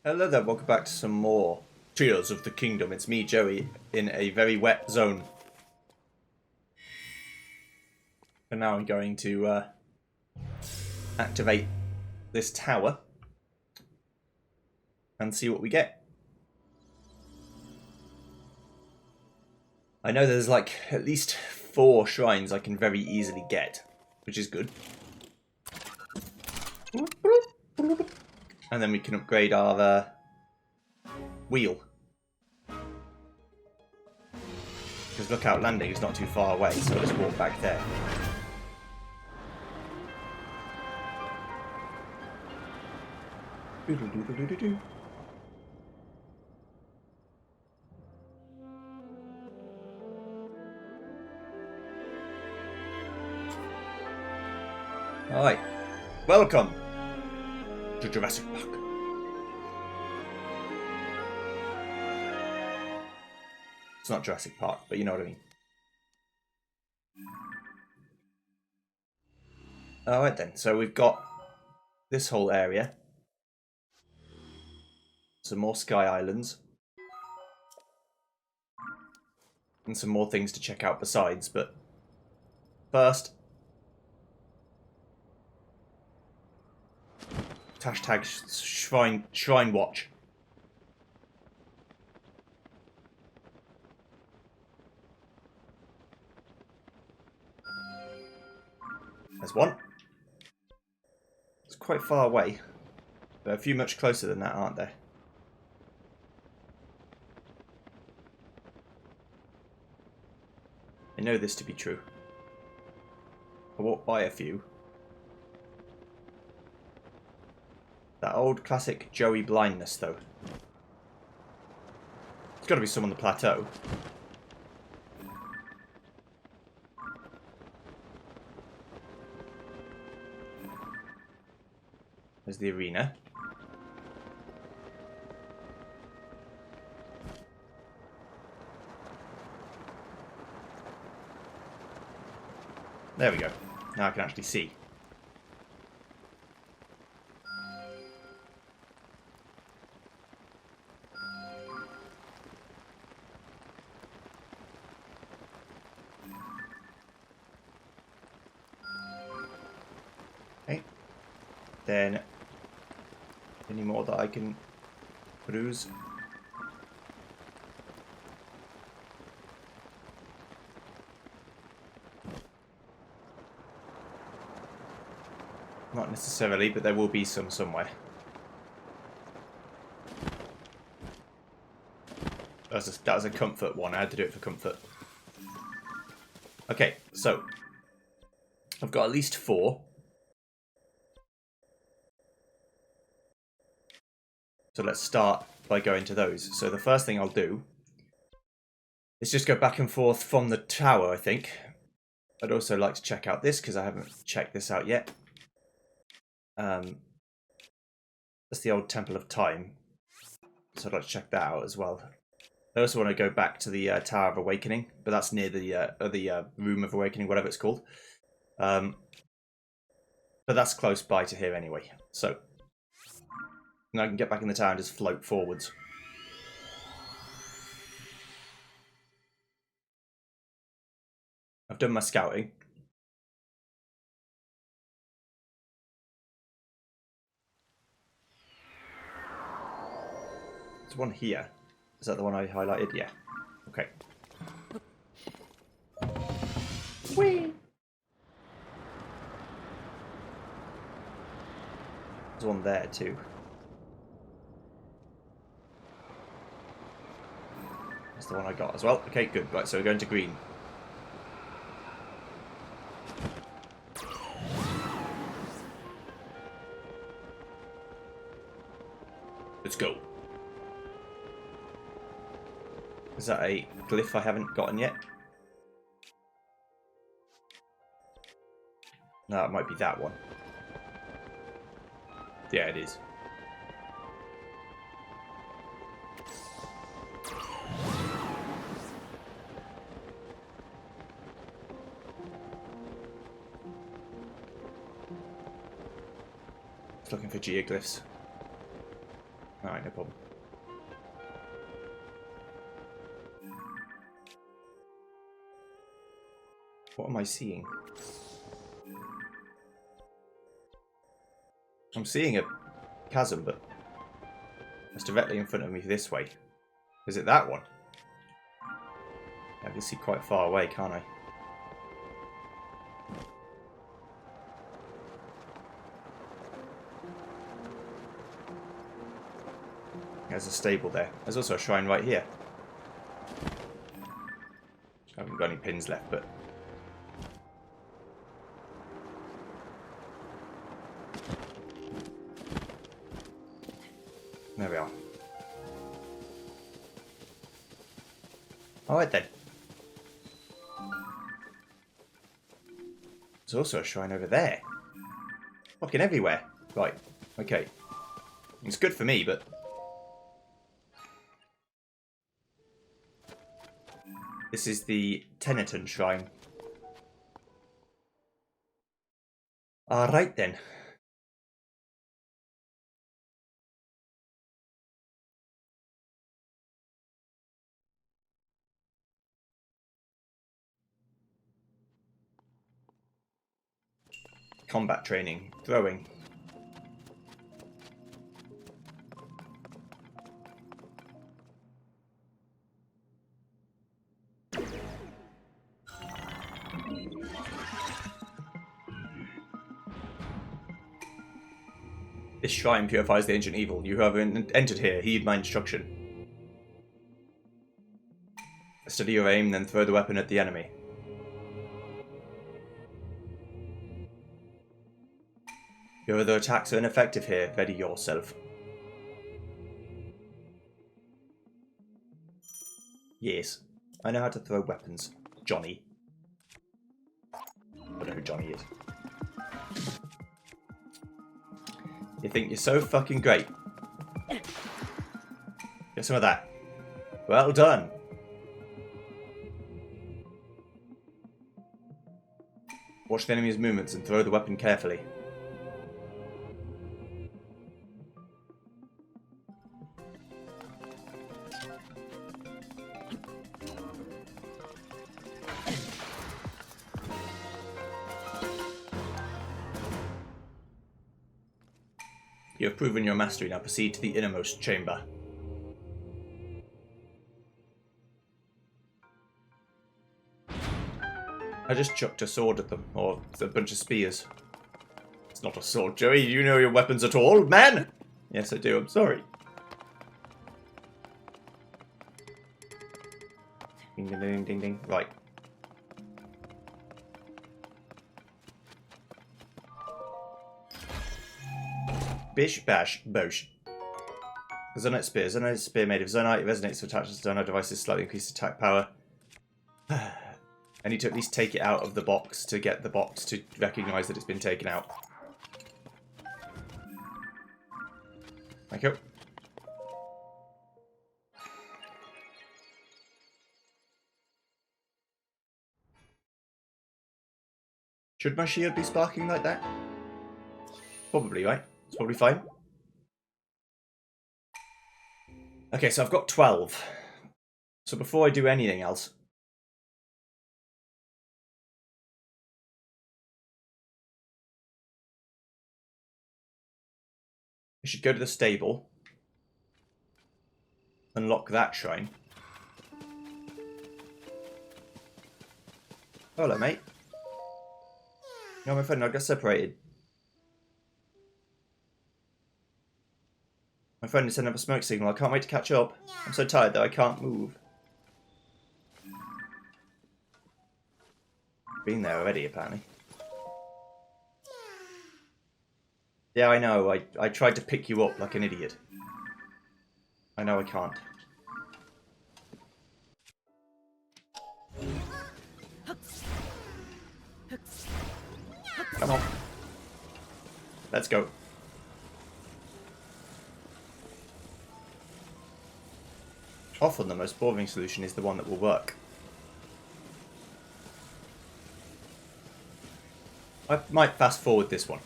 Hello there, welcome back to some more Tears of the Kingdom. It's me, Joey, in a very wet zone. And now I'm going to activate this tower and see what we get. I know there's like at least 4 shrines I can very easily get, which is good. And then we can upgrade our wheel. Because Lookout Landing is not too far away, so let's walk back there. Alright, welcome to Jurassic Park. It's not Jurassic Park, but you know what I mean. Alright then, so we've got this whole area. Some more Sky Islands. And some more things to check out besides, but first, hashtag Shrine Watch. There's one. It's quite far away. There are a few much closer than that, aren't there? I know this to be true. I walked by a few. That old classic Joey blindness, though. There's got to be some on the plateau. There's the arena. There we go. Now I can actually see. Okay. Then any more that I can peruse? Not necessarily, but there will be some somewhere. That was a comfort one. I had to do it for comfort. Okay, so I've got at least 4. So let's start by going to those. So the first thing I'll do is just go back and forth from the tower, I think. I'd also like to check out this because I haven't checked this out yet. That's the old Temple of Time. So I'd like to check that out as well. I also want to go back to the Tower of Awakening, but that's near the Room of Awakening, whatever it's called. But that's close by to here anyway. So now I can get back in the tower and just float forwards. I've done my scouting. There's one here. Is that the one I highlighted? Yeah. Okay. Whee! There's one there too. That's the one I got as well. Okay, good. Right, so we're going to green. Let's go. Is that a glyph I haven't gotten yet? No, it might be that one. Yeah, it is. It's looking for geoglyphs. No, Alright, no problem. What am I seeing? I'm seeing a chasm, but it's directly in front of me this way. Is it that one? I can see quite far away, can't I? There's a stable there. There's also a shrine right here. I haven't got any pins left, but... there we are. Alright then. There's also a shrine over there. Fucking everywhere. Right, okay. It's good for me, but... this is the Tennyton Shrine. Alright then. Combat training. Throwing. This shrine purifies the ancient evil. You have entered here. Heed my instruction. Steady your aim, then throw the weapon at the enemy. Your other attacks are ineffective here. Ready yourself. Yes. I know how to throw weapons. Johnny. I don't know who Johnny is. You think you're so fucking great. Get some of that. Well done. Watch the enemy's movements and throw the weapon carefully. You have proven your mastery, now proceed to the innermost chamber. I just chucked a sword at them, or a bunch of spears. It's not a sword, Joey. Do you know your weapons at all, man? Yes, I do. I'm sorry. Ding, ding, ding, ding, ding. Right. Bish, bash, bosh. Zonite spear. Zonite spear made of zonite. It resonates with attached to zonite devices, slightly increased attack power. I need to at least take it out of the box to get the box to recognise that it's been taken out. Thank you. Should my shield be sparking like that? Probably, right? It's probably fine. Okay, so I've got 12. So before I do anything else... I should go to the stable. Unlock that shrine. Hello, mate. No, my friend, I got separated. My friend is sending up a smoke signal. I can't wait to catch up. I'm so tired that I can't move. Been there already, apparently. Yeah, I know. I tried to pick you up like an idiot. I know I can't. Come on. Let's go. Often the most boring solution is the one that will work. I might fast forward this one.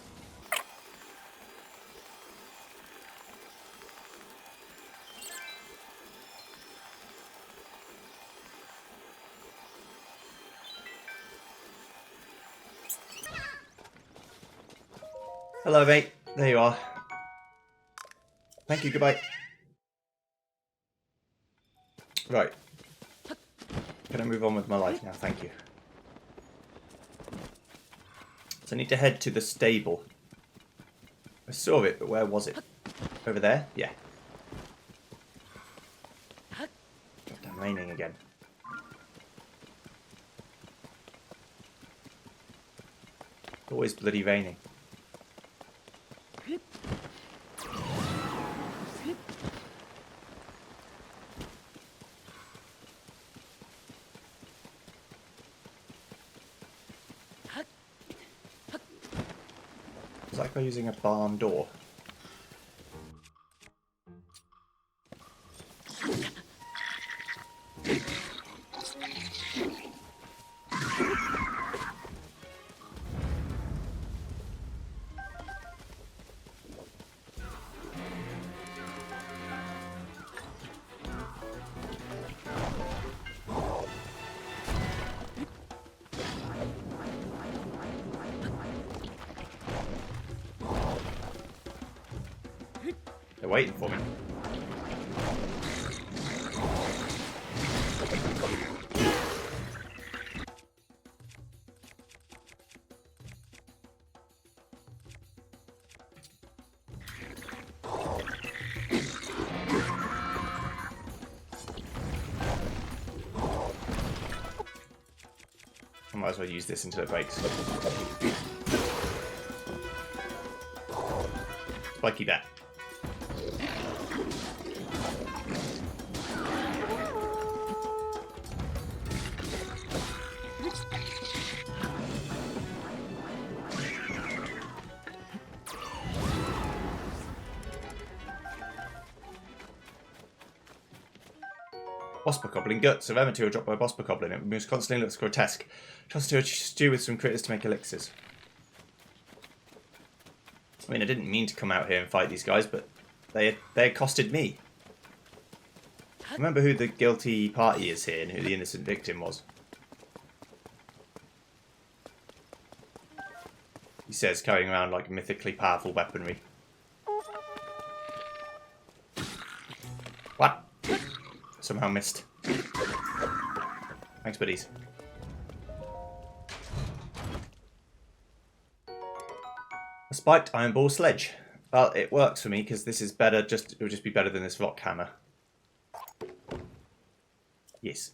Hello, mate. There you are. Thank you, goodbye. Right. Can I move on with my life now? Thank you. So I need to head to the stable. I saw it, but where was it? Over there? Yeah. Goddamn, raining again. Always bloody raining. It's like we're using a barn door. They're waiting for me. I might as well use this until it breaks. Spiky bat. Bokoblin guts of Emmett dropped by Bokoblin. It moves constantly, looks grotesque. Trust to a stew with some critters to make elixirs. I mean, I didn't mean to come out here and fight these guys, but they accosted me. Remember who the guilty party is here and who the innocent victim was. He says, carrying around like mythically powerful weaponry. What? Somehow missed. Thanks, buddies. A spiked iron ball sledge. Well, it works for me because this is better. It will just be better than this rock hammer. Yes.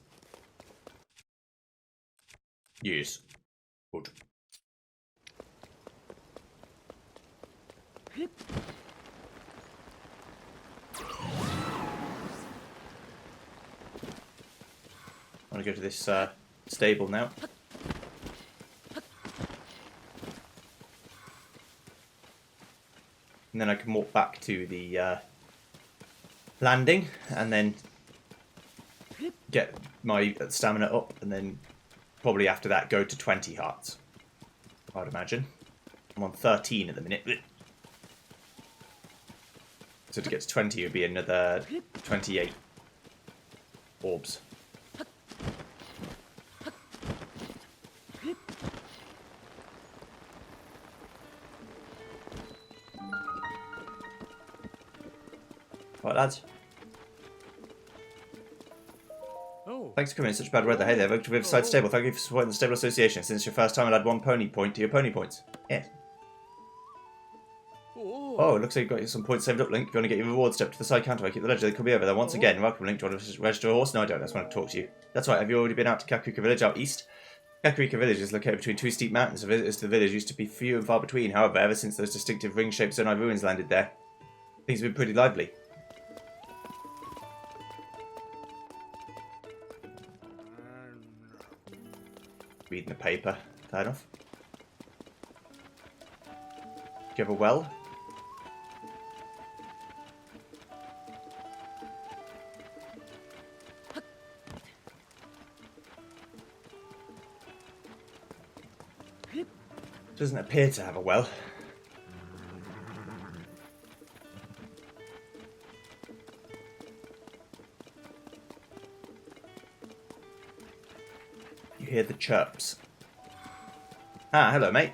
Yes. Good. I'm going to go to this stable now. And then I can walk back to the landing and then get my stamina up, and then probably after that go to 20 hearts, I'd imagine. I'm on 13 at the minute. So to get to 20 would be another 28 orbs. Right, lads. Oh. Thanks for coming in such bad weather. Hey there, welcome to Riverside Stable. Thank you for supporting the Stable Association. Since your first time, I'll add 1 pony point to your pony points. Yes. Oh, it looks like you've got some points saved up, Link. If you want to get your reward, step to the side counter. I keep the ledger. They could be over there. Once again, welcome, Link. Do you want to register a horse? No, I don't. I just want to talk to you. That's right. Have you already been out to Kakarika Village out east? Kakarika Village is located between 2 steep mountains. The visitors to the village used to be few and far between. However, ever since those distinctive ring-shaped Zonai ruins landed there, things have been pretty lively. Reading the paper. Fair enough. Do you have a well? Doesn't appear to have a well. You hear the chirps. Ah, hello, mate.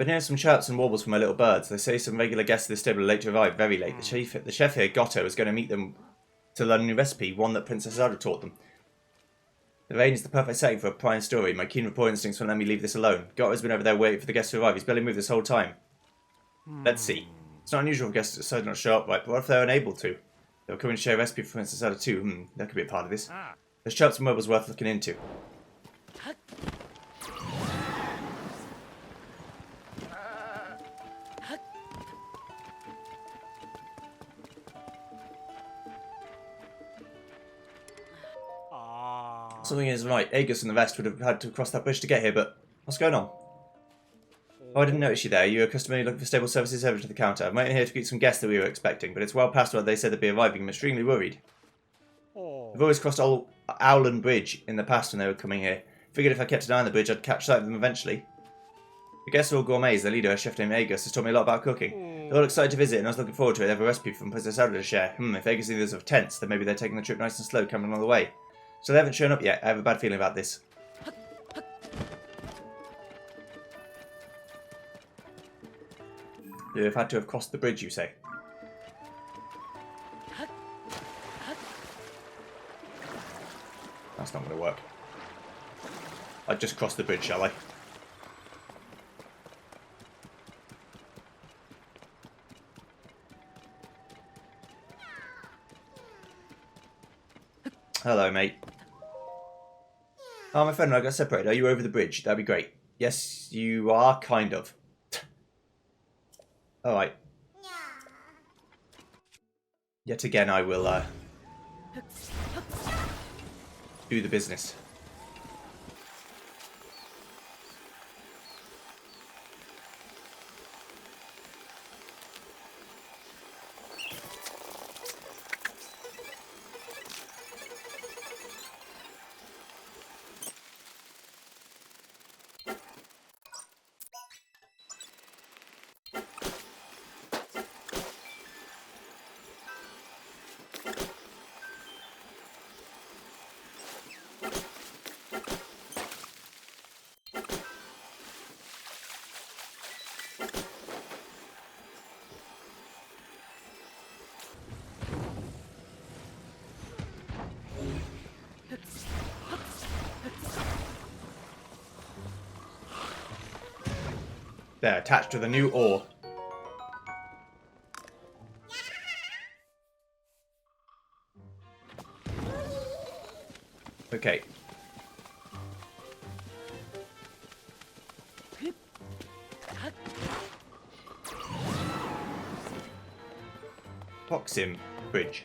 been hearing some chirps and warbles from my little birds. They say some regular guests of this table are late to arrive, very late. The chef here, Gotto, is going to meet them to learn a new recipe, one that Princess Zelda taught them. The rain is the perfect setting for a prime story. My keen rapport instincts won't let me leave this alone. Gotto's been over there waiting for the guests to arrive. He's barely moved this whole time. Let's see. It's not unusual for guests to decide not to show up right, but what if they're unable to? They were coming to share a recipe for Princess Zelda too. That could be a part of this. There's chirps and warbles worth looking into. Something is right. Aegis and the rest would have had to cross that bridge to get here, but what's going on? Oh, I didn't notice you there. You're a customer looking for stable services over to the counter. I'm waiting here to greet some guests that we were expecting, but it's well past what they said they'd be arriving. I'm extremely worried. I've always crossed Owland Bridge in the past when they were coming here. Figured if I kept an eye on the bridge, I'd catch sight of them eventually. The guests are all gourmets. Their leader, a chef named Aegis, has taught me a lot about cooking. They're all excited to visit, and I was looking forward to it. They have a recipe from Princess Zelda to share. If Aegis is leaders of tents, then maybe they're taking the trip nice and slow, coming along the way. So they haven't shown up yet. I have a bad feeling about this. They've had to have crossed the bridge, you say? That's not going to work. I'd just cross the bridge, shall I? Hello, mate. Oh, my friend and I got separated. Are you over the bridge? That'd be great. Yes, you are, kind of. Alright. Yet again, I will, do the business. There, attached to the new ore. Okay. Proxim Bridge.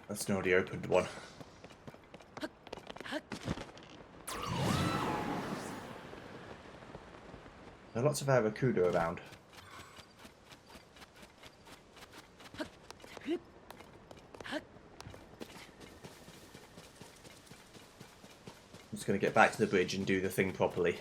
That's an already opened one. There are lots of Aracuda around. I'm just going to get back to the bridge and do the thing properly.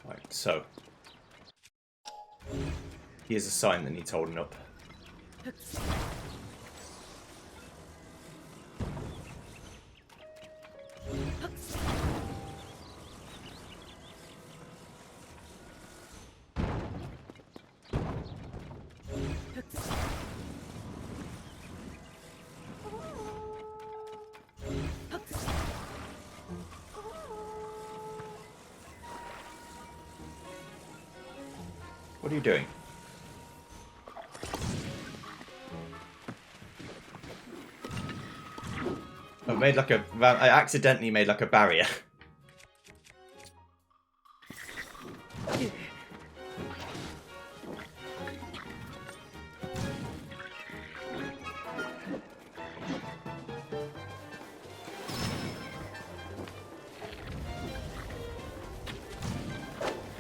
Right, so here's a sign that needs holding up. What are you doing? I accidentally made like a barrier.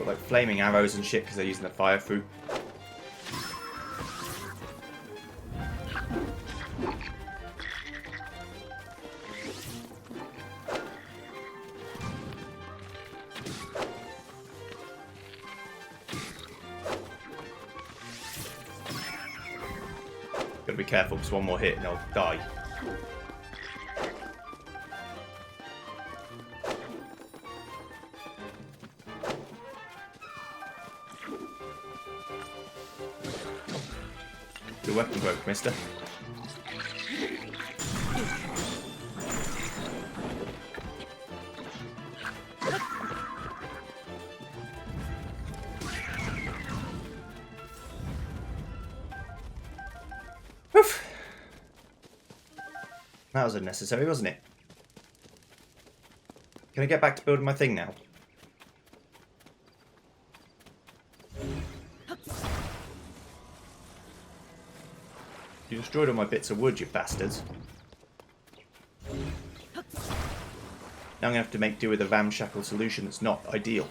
got like flaming arrows and shit because they're using the fire through. Gotta be careful because one more hit and I'll die. Your weapon broke, mister. Oof. That was unnecessary, wasn't it? Can I get back to building my thing now? You destroyed all my bits of wood, you bastards. Now I'm going to have to make do with a ramshackle solution that's not ideal.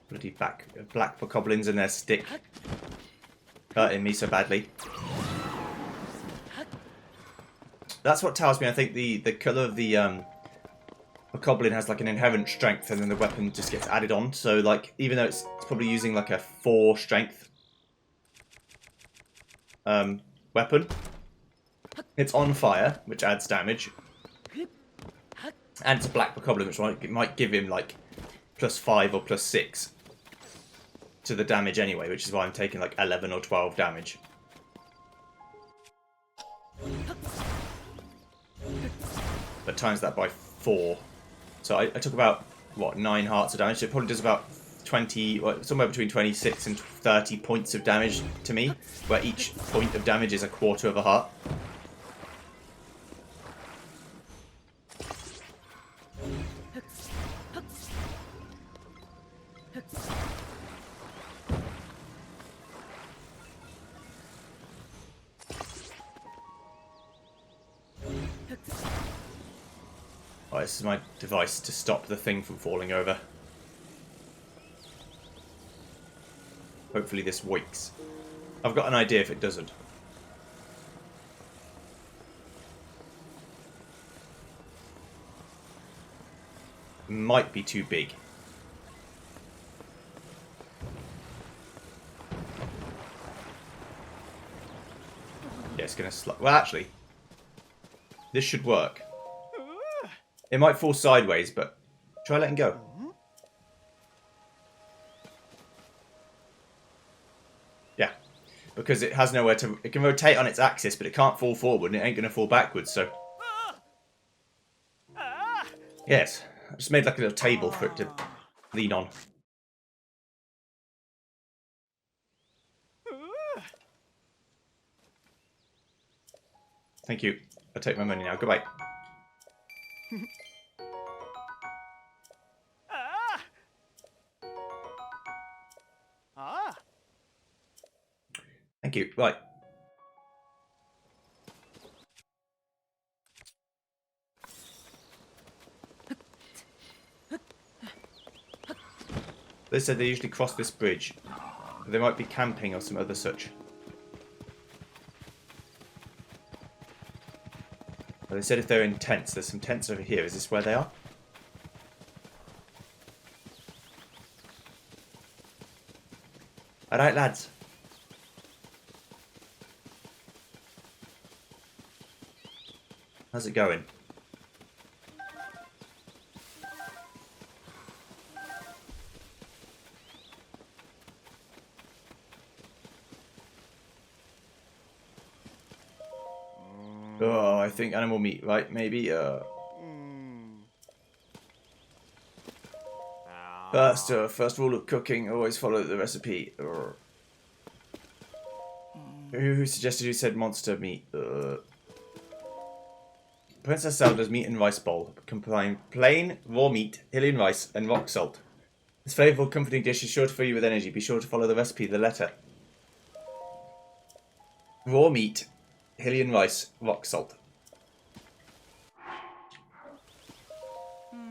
Bloody black bokoblins and their stick. Hurting me so badly. That's what tells me, I think, the colour of the bokoblin has like an inherent strength and then the weapon just gets added on. So like, even though it's probably using like a 4 strength weapon, it's on fire, which adds damage. And it's a black bokoblin, which might give him like +5 or +6 to the damage anyway, which is why I'm taking like 11 or 12 damage. But times that by 4. So I took about, what, 9 hearts of damage. So it probably does about 20, well, somewhere between 26 and 30 points of damage to me, where each point of damage is a quarter of a heart. Oh, this is my device to stop the thing from falling over. Hopefully this works. I've got an idea if it doesn't. Might be too big. Yeah, it's gonna well, actually, this should work. It might fall sideways, but try letting go. Yeah, because it has nowhere to... It can rotate on its axis, but it can't fall forward, and it ain't going to fall backwards, so... Yes, I just made like a little table for it to lean on. Thank you. I'll take my money now. Goodbye. Thank you. Right. They said they usually cross this bridge, but they might be camping or some other such. But they said if they're in tents, there's some tents over here. Is this where they are? Alright, lads. How's it going? Oh, I think animal meat, right? Maybe, First rule of cooking, always follow the recipe. Who suggested you said monster meat? Princess Zelda's meat and rice bowl combine plain, raw meat, Hylian rice, and rock salt. This flavourful, comforting dish is sure to fill you with energy. Be sure to follow the recipe to the letter. Raw meat, Hylian rice, rock salt.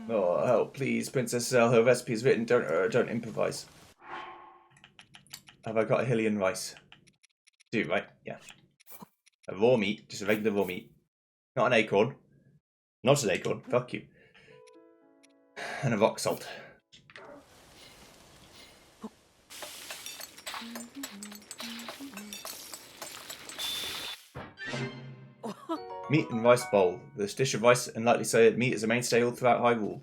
Oh, help, please, Princess Zell. Her recipe is written. Don't improvise. Have I got a Hylian rice? Do, right? Yeah. A raw meat, just a regular raw meat. Not an acorn. Not an acorn, fuck you. And a rock salt. Meat and rice bowl. This dish of rice and lightly sauteed meat is a mainstay all throughout Hyrule.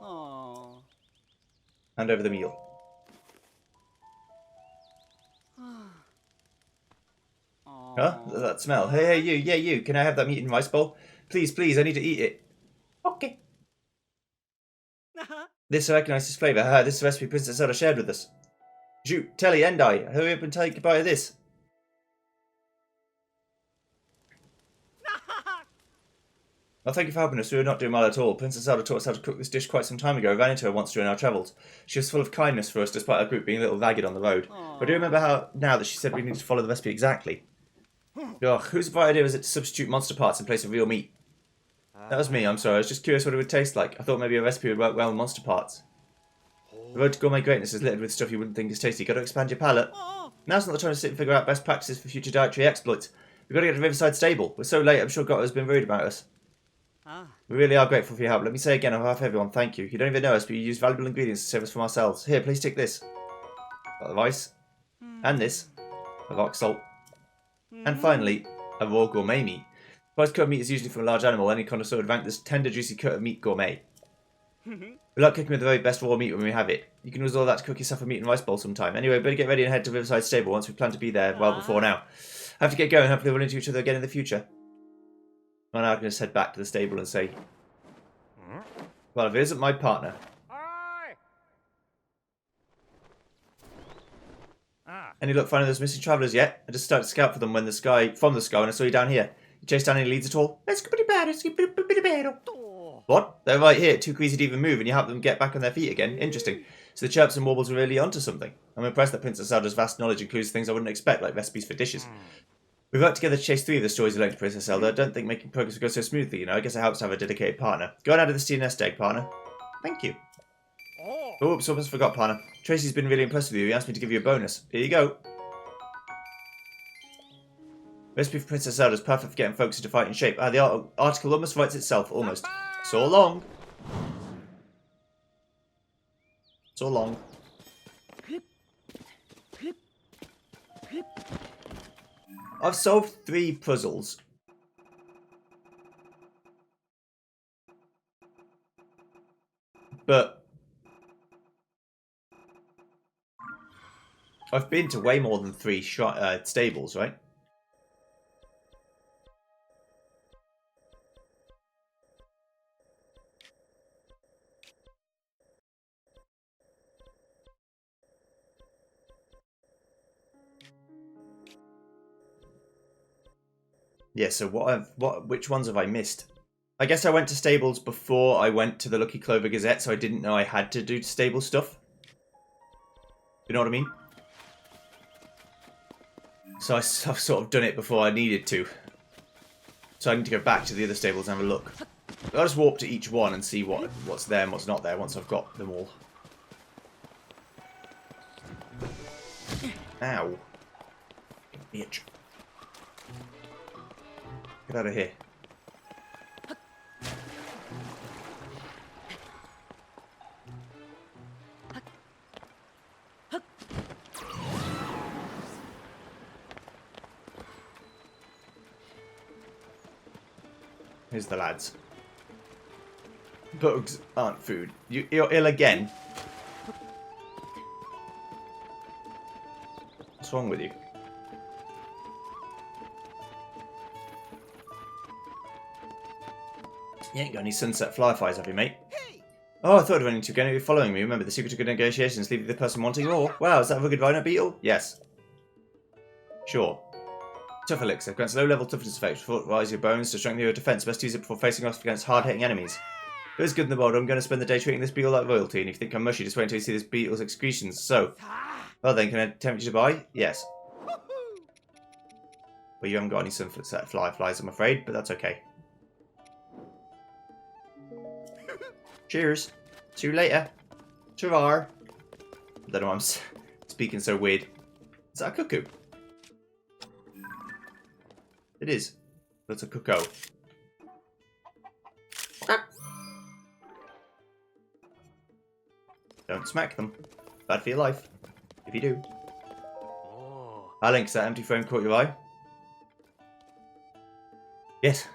Aww. Hand over the meal. Huh? That smell. Hey, you, yeah, you. Can I have that meat and rice bowl? Please, please, I need to eat it. Okay. This recognises flavour. This is the recipe Princess Zelda shared with us. Shoot, Telly, and I. Hurry up and take a bite of this. Well, thank you for helping us. We were not doing well at all. Princess Zelda taught us how to cook this dish quite some time ago. I ran into her once during our travels. She was full of kindness for us, despite our group being a little ragged on the road. But I do remember how now that she said we need to follow the recipe exactly. Ugh, whose bright idea was it to substitute monster parts in place of real meat? That was me, I'm sorry. I was just curious what it would taste like. I thought maybe a recipe would work well with monster parts. The road to gourmet greatness is littered with stuff you wouldn't think is tasty. Got to expand your palate. Now's not the time to sit and figure out best practices for future dietary exploits. We've got to get to Riverside Stable. We're so late, I'm sure Gotta has been worried about us. We really are grateful for your help. Let me say again on behalf of everyone, thank you. You don't even know us, but you use valuable ingredients to save us from ourselves. Here, please take this. Got the rice. And this. A rock salt. And finally, a raw gourmet meat. Price cut of meat is usually from a large animal. Any connoisseur would rank this tender, juicy cut of meat gourmet. We like cooking with the very best raw meat when we have it. You can use all that to cook yourself a meat and rice bowl sometime. Anyway, better get ready and head to Riverside Stable once we plan to be there well before now. I have to get going. Hopefully we'll run into each other again in the future. Well, now I can just head back to the stable and say, well, if it isn't my partner. Any luck finding those missing travellers yet? I just started to scout for them from the sky when I saw you down here. You chased down any leads at all? What? They're right here, too crazy to even move, and you help them get back on their feet again. Interesting. So the chirps and warbles are really onto something. I'm impressed that Princess Zelda's vast knowledge includes things I wouldn't expect, like recipes for dishes. We've worked together to chase 3 of the stories related to Princess Zelda. I don't think making progress would go so smoothly, you know. I guess it helps to have a dedicated partner. Go on out of the steam nest egg, partner. Thank you. Oh, oops, almost forgot, partner. Tracy's been really impressed with you. He asked me to give you a bonus. Here you go. Recipe for Princess Zelda is perfect for getting folks into fighting shape. The article almost writes itself, almost. So long. So long. I've solved 3 puzzles. But I've been to way more than 3 stables, right? Yeah, so which ones have I missed? I guess I went to stables before I went to the Lucky Clover Gazette, so I didn't know I had to do stable stuff. You know what I mean? So I've sort of done it before I needed to. So I need to go back to the other stables and have a look. I'll just warp to each one and see what's there and what's not there once I've got them all. Ow. Bitch. Get out of here. Here's the lads. Bugs aren't food. You're ill again? What's wrong with you? You ain't got any sunset fly-flies, have you, mate? Oh, I thought of running to again. You're following me. Remember, the secret to good negotiations leave the person wanting more. Wow, is that a good rhino beetle? Yes. Sure. Tough elixir. Grants low-level toughness effect. Fortify your bones to strengthen your defense. Best use it before facing off against hard-hitting enemies. If it's good in the world, I'm going to spend the day treating this beetle like royalty, and if you think I'm mushy, just wait until you see this beetle's excretions. So, well then, can I tempt you to buy? Yes. Well, you haven't got any sunset fireflies, I'm afraid, but that's okay. Cheers. See you later. Tarar. I don't know why I'm speaking so weird. Is that a cuckoo? It is. That's a cuckoo. Don't smack them. Bad for your life. If you do. Oh. Alex, that empty frame caught your eye? Yes.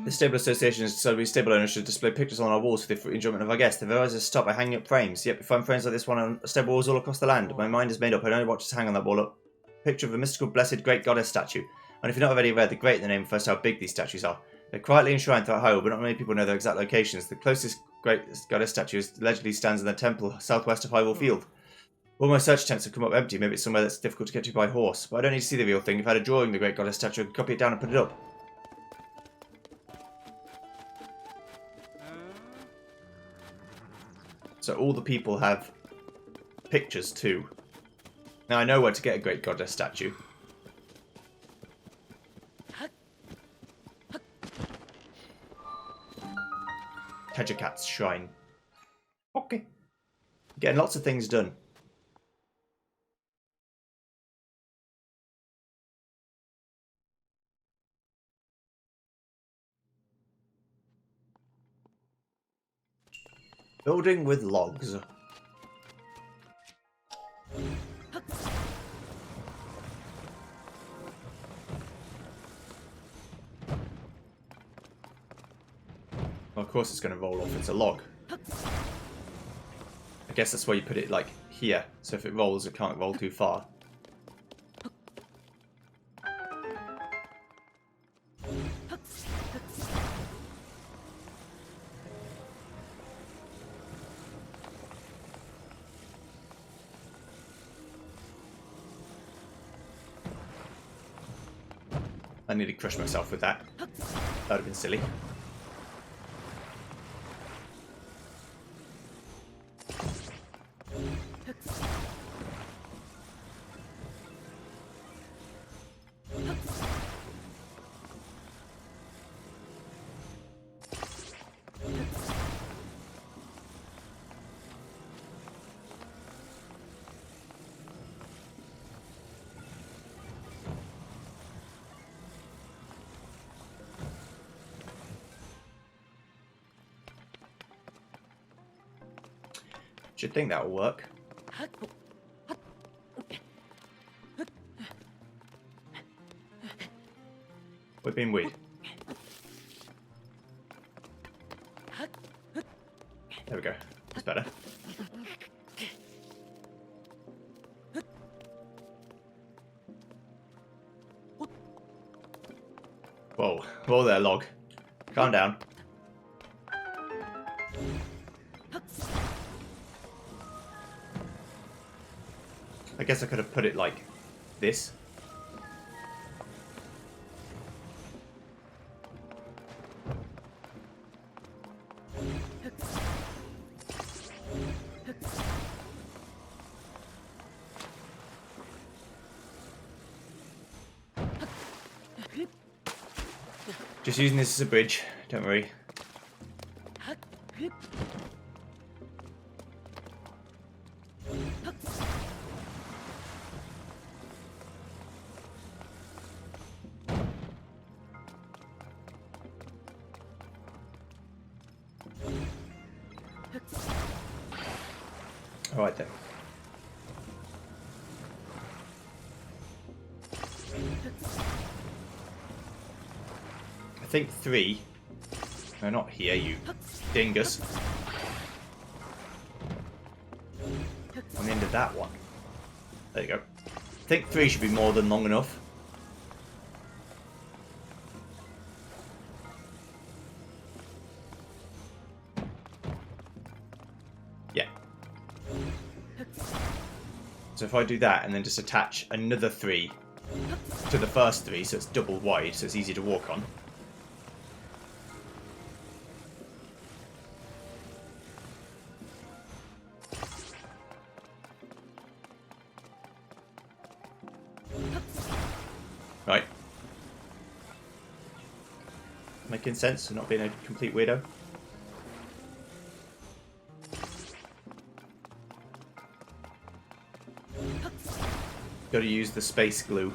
The Stable Association has decided we stable owners should display pictures on our walls for the enjoyment of our guests. They've advised us to stop by hanging up frames. Yet we find frames like this one on stable walls all across the land. My mind is made up. I only watch us hang on that wall. A picture of a mystical, blessed, great goddess statue. And if you're not already aware, the great in the name refers to how big these statues are. They're quietly enshrined throughout Hyrule, but not many people know their exact locations. The closest great goddess statue allegedly stands in the temple southwest of Hyrule Field. All my search attempts have come up empty. Maybe it's somewhere that's difficult to get to by horse. But I don't need to see the real thing. If I had a drawing of the great goddess statue, I could copy it down and put it up. So all the people have pictures too. Now I know where to get a great goddess statue. Tejikat's shrine. Okay. Getting lots of things done. Building with logs. Well, of course it's going to roll off. It's a log. I guess that's why you put it like here. So if it rolls, it can't roll too far. I nearly crushed myself with that. That would have been silly. Should think that'll work. We're being weird. There we go. That's better. Whoa. Whoa there, log. Calm down. I guess I could have put it like this. Just using this as a bridge, don't worry. Alright then. I think 3. No, not here, you dingus. On the end of that one. There you go. I think 3 should be more than long enough. Yeah. So if I do that and then just attach another 3 to the first 3, so it's double wide, so it's easy to walk on. making sense and not being a complete weirdo. Got to use the space glue.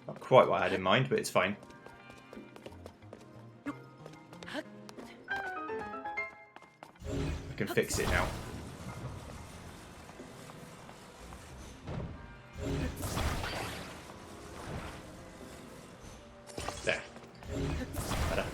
Not quite what I had in mind, but it's fine. I can fix it now. There. Better.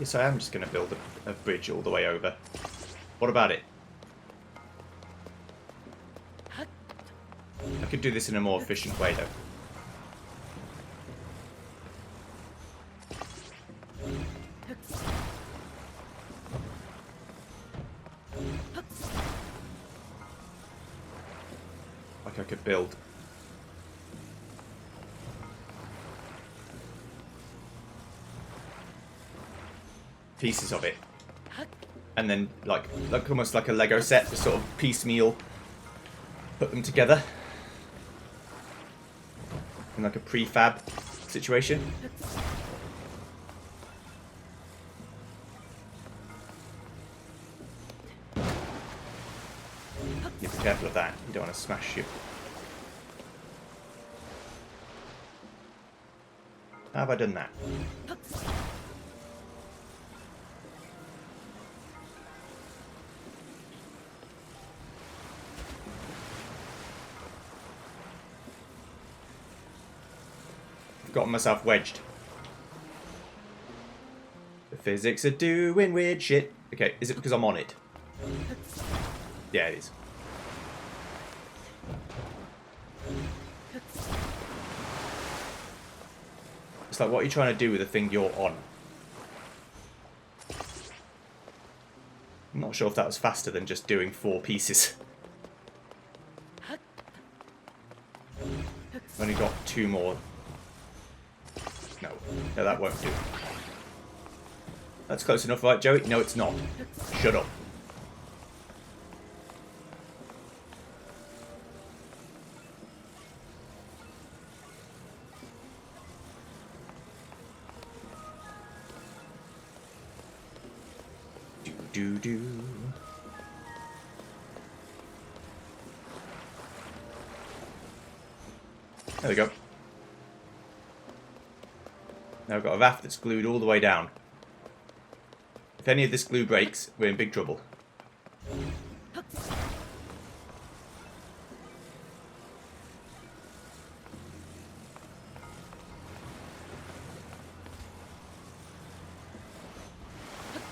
Yes, I am just going to build a bridge all the way over. What about it? I could do this in a more efficient way, though. Like I could build pieces of it, and then like almost like a Lego set, just sort of piecemeal put them together in like a prefab situation. You be careful of that. You don't want to smash you. How have I done that? Gotten myself wedged. The physics are doing weird shit. Okay, is it because I'm on it? Yeah, it is. It's like, what are you trying to do with the thing you're on? I'm not sure if that was faster than just doing 4 pieces. I've only got 2 more. No, that won't do. That's close enough, right, Joey? No, it's not. Shut up. Do. There we go. Now I've got a raft that's glued all the way down. If any of this glue breaks, we're in big trouble.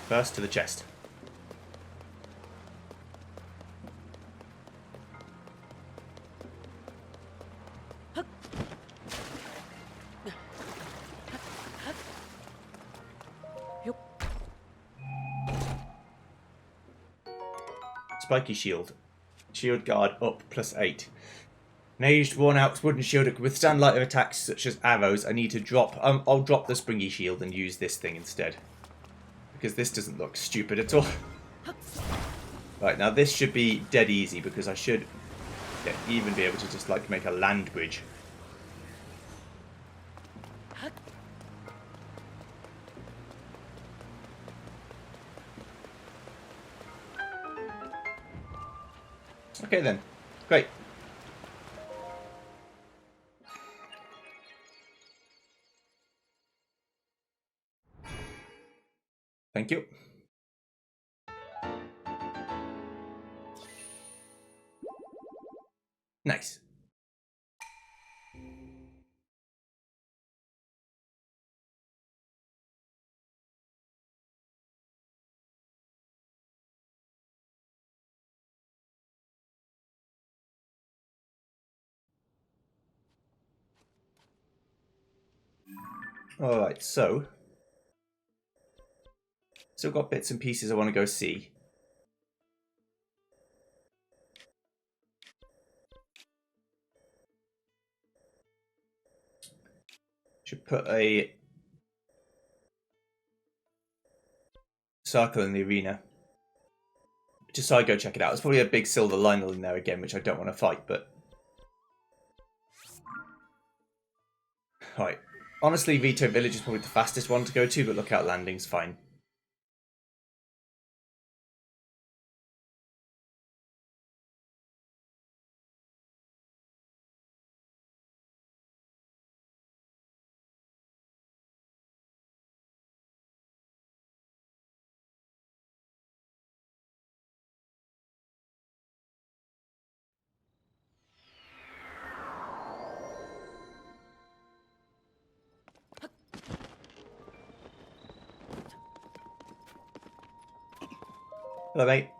First to the chest. Spiky shield. Shield guard up +8. An aged, worn-out wooden shield that can withstand lighter attacks such as arrows. I need to drop... I'll drop the springy shield and use this thing instead. Because this doesn't look stupid at all. Right, now this should be dead easy because I should even be able to just like make a land bridge. Okay then, great. Thank you. Nice. Alright, so... Still got bits and pieces I want to go see. Should put a circle in the arena. Just so I go check it out. There's probably a big silver Lionel in there again, which I don't want to fight, but... Right. Honestly, Vito Village is probably the fastest one to go to, but Lookout Landing's fine. Hello, mate.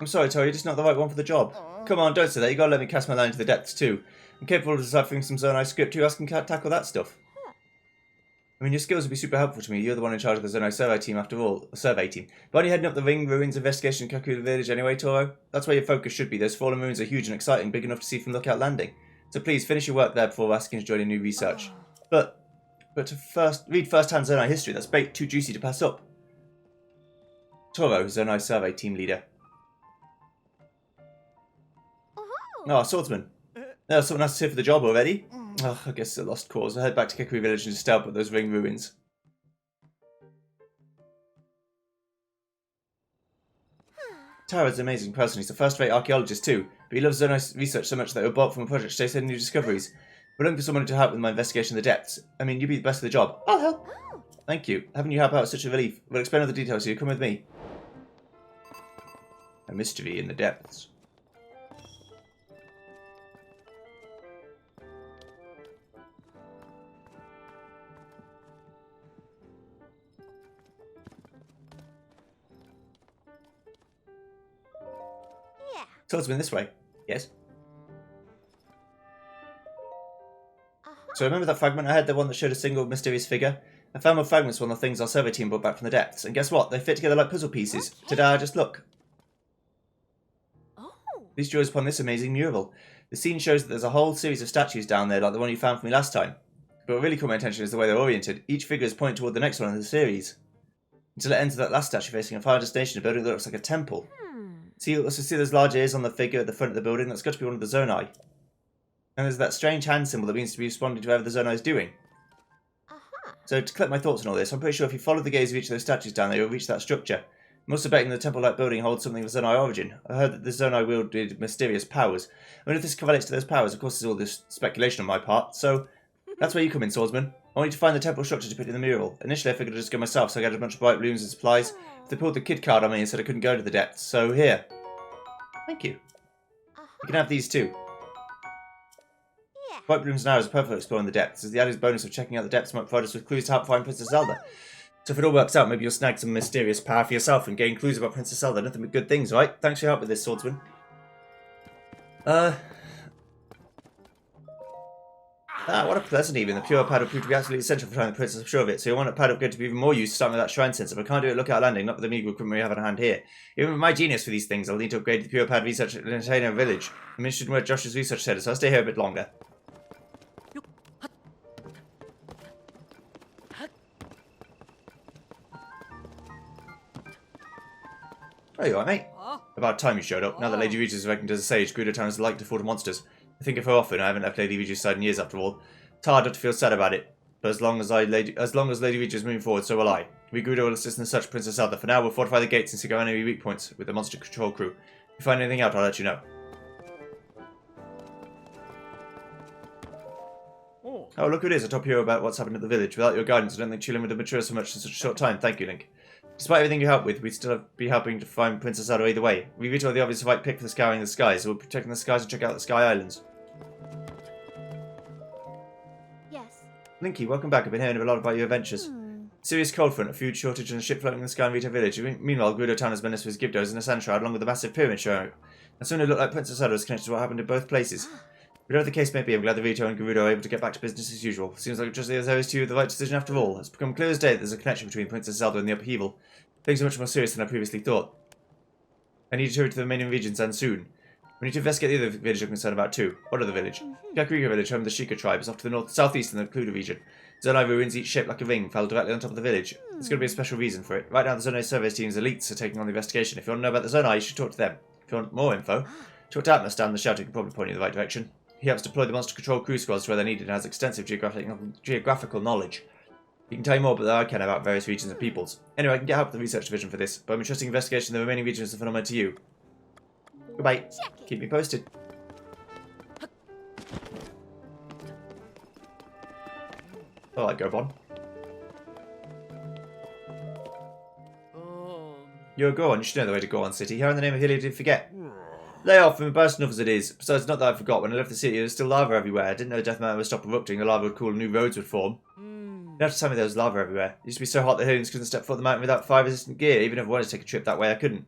I'm sorry, Tori, you're just not the right one for the job. Come on, don't say that. You gotta let me cast my line into the depths, too. I'm capable of deciphering some Zonai script. You can tackle that stuff. I mean, your skills would be super helpful to me. You're the one in charge of the Zonai survey team, after all. The survey team. But aren't you heading up the Ring Ruins investigation in Kaku Village anyway, Toro? That's where your focus should be. Those fallen ruins are huge and exciting, big enough to see from Lookout Landing. So please, finish your work there before asking to join in new research. But to read first-hand Zonai history, that's bait too juicy to pass up. Toro, Zonai survey team leader. Oh, swordsman. There's someone else here for the job already? Oh, I guess it's a lost cause. I'll head back to Kikui Village and just stay up at those Ring Ruins. Tara's an amazing person. He's a first-rate archaeologist too, but he loves Zonai research so much that he'll bought from a project to chase any new discoveries. We're looking for someone to help with my investigation of the depths. I mean, you'd be the best for the job. I'll help. Thank you. Having you help out is such a relief. We'll explain all the details to you. Come with me. A mystery in the depths. Swordsman, this way. Yes. So remember that fragment I had, the one that showed a single mysterious figure? I found more fragments one of the things our survey team brought back from the depths, and guess what? They fit together like puzzle pieces. Ta-da, just look. Please draw upon this amazing mural. The scene shows that there's a whole series of statues down there like the one you found for me last time. But what really caught my attention is the way they're oriented. Each figure is pointing toward the next one in the series. Until it ends with that last statue facing a final destination, a building that looks like a temple. See, you also see those large ears on the figure at the front of the building? That's got to be one of the Zonai. And there's that strange hand symbol that means to be responding to whatever the Zonai is doing. So to collect my thoughts on all this, I'm pretty sure if you follow the gaze of each of those statues down there, you'll reach that structure. I'm also betting the temple-like building holds something of Zonai origin. I heard that the Zonai wielded mysterious powers. I mean, if this correlates to those powers, of course there's all this speculation on my part, so that's where you come in, swordsman. I want you to find the temple structure to put in the mural. Initially I figured I'd just go myself, so I got a bunch of bright balloons and supplies. They pulled the kid card on me and said I couldn't go to the depths, so here. Thank you. You can have these too. Bright balloons and arrows are perfect for exploring the depths. As the added bonus of checking out the depths might provide us with clues to help find Princess Zelda. So if it all works out, maybe you'll snag some mysterious power for yourself and gain clues about Princess Zelda. Nothing but good things, right? Thanks for your help with this, swordsman. What a pleasant evening. The pure pad will prove to be absolutely essential for finding the princess, I'm sure of it. So you want a pad upgrade to be even more used, starting with that shrine sensor. But I can't do it at Lookout Landing, not with the meager equipment we have on hand here. Even with my genius for these things, I'll need to upgrade the pure pad research at Entertainer Village. I'm interested in where Josh's research said, so I'll stay here a bit longer. Oh, you alright, mate? About time you showed up. Now that Lady Regis is reckoned as a sage, Gerudo Town is like to fall to monsters. I think of her often. I haven't left Lady Regis' side in years, after all. It's hard not to feel sad about it. But as long as Lady Regis is moving forward, so will I. We Gerudo will assist in the search for Princess Zelda. For now, we'll fortify the gates and seek out any weak points with the monster control crew. If we find anything out, I'll let you know. Oh, look who it is. A top hero about what's happened at the village. Without your guidance, I don't think chilling would have matured so much in such a short time. Thank you, Link. Despite everything you help with, we'd still be helping to find Princess Zelda either way. We veto the obvious right pick for the scouring the skies. We're protecting the skies and check out the Sky Islands. Yes. Linky, welcome back. I've been hearing a lot about your adventures. Serious cold front, a food shortage, and a ship floating in the sky in Rito Village. Meanwhile, Gerudo Town has menaced with Gibdos and a sand shroud along with the massive pyramid show. And soon it looked like Princess Zelda was connected to what happened in both places. Whatever the case may be, I'm glad the Rito and Gerudo are able to get back to business as usual. Seems like just the others to you the right decision after all. It's become clear as day that there's a connection between Princess Zelda and the upheaval. Things are much more serious than I previously thought. I need to hurry to the remaining regions and soon. We need to investigate the other village I'm concerned about too. What other village? Kakariko village, home of the Sheikah tribe, is off to the southeast in the Cluda region. Zonai ruins, each shaped like a ring, fell directly on top of the village. There's going to be a special reason for it. Right now, the Zonai survey team's elites are taking on the investigation. If you want to know about the Zonai, you should talk to them. If you want more info, talk to Atmos down the shadow. He can probably point you in the right direction. He helps deploy the monster control crew squads to where they're needed and has extensive geographical knowledge. He can tell you more than I can about various regions and peoples. Anyway, I can get help with the research division for this, but I'm entrusting investigation of the remaining regions of the phenomenon to you. Goodbye. Keep me posted. Alright, Gobon. You're Goron, you should know the way to Goron City. How in the name of Hylia did you forget? Lay off, I'm bad enough as it is. Besides, not that I forgot. When I left the city, there was still lava everywhere. I didn't know Death Mountain would stop erupting. The lava would cool and new roads would form. You have to tell me there was lava everywhere. It used to be so hot that Hylians couldn't step foot on the mountain without fire-resistant gear. Even if I wanted to take a trip that way, I couldn't.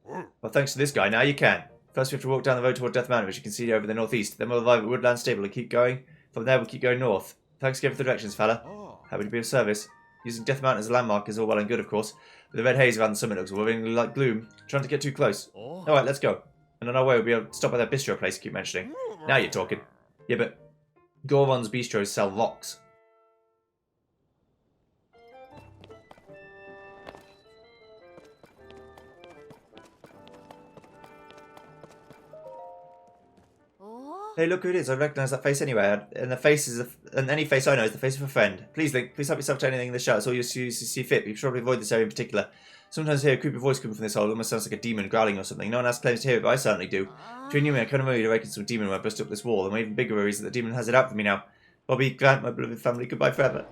Well, thanks to this guy, now you can. First, we have to walk down the road toward Death Mountain, which you can see over the northeast. Then we'll arrive at Woodland Stable and keep going. From there, we'll keep going north. Thanks again for the directions, fella. Happy to be of service. Using Death Mountain as a landmark is all well and good, of course. But the red haze around the summit looks worryingly like gloom. Trying to get too close. Alright, let's go. And on our way, we'll be able to stop by that bistro place you keep mentioning. Now you're talking. Yeah, but Goron's bistros sell rocks. Hey, look who it is. I recognise that face anywhere. And the face is and any face I know is the face of a friend. Please, Link, please help yourself to anything in the shot. It's all you see fit. You should probably avoid this area in particular. Sometimes I hear a creepy voice coming from this hole. It almost sounds like a demon growling or something. No one else claims to hear it, but I certainly do. Between you and me, I kind of worried I reckon some demon when I bust up this wall. And my even bigger worry is that the demon has it out for me now. Bobby, Grant, my beloved family, goodbye forever.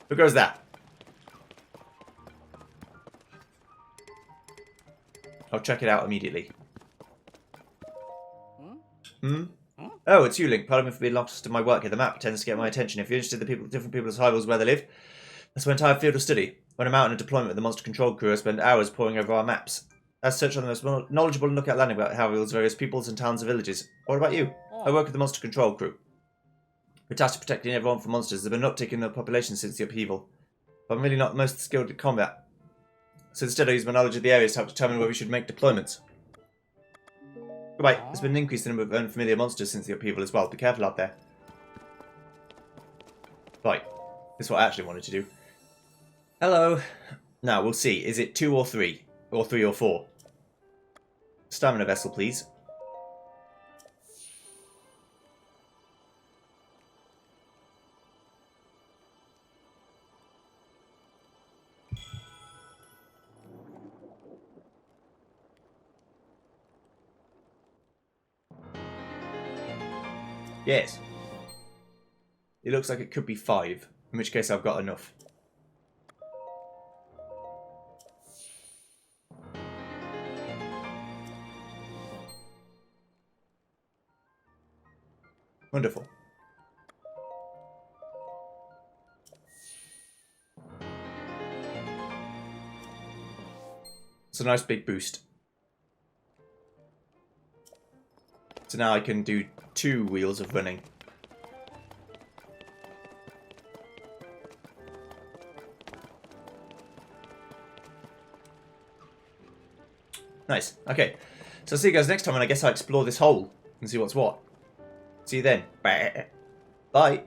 Who goes that? I'll check it out immediately. Oh, it's you, Link. Pardon me for being lost in my work here. The map tends to get my attention. If you're interested in the different people's rivals where they live, that's my entire field of study. When I'm out on a deployment with the monster control crew, I spend hours poring over our maps. I search on the most knowledgeable and look at landing about how rules various peoples and towns and villages. What about you? I work with the monster control crew. We're tasked with protecting everyone from monsters. There's been an uptick in the population since the upheaval. But I'm really not most skilled at combat. So instead I use my knowledge of the areas to help determine where we should make deployments. Goodbye. There's been an increase in the number of unfamiliar monsters since the upheaval as well. Be careful out there. Right. This is what I actually wanted to do. Hello. Now, we'll see. Is it 2 or 3? Or 3 or 4? Stamina vessel, please. Yes. It looks like it could be 5, in which case I've got enough. Wonderful. It's a nice big boost. So now I can do 2 wheels of running. Nice. Okay. So I'll see you guys next time, and I guess I'll explore this hole and see what's what. See you then. Bye.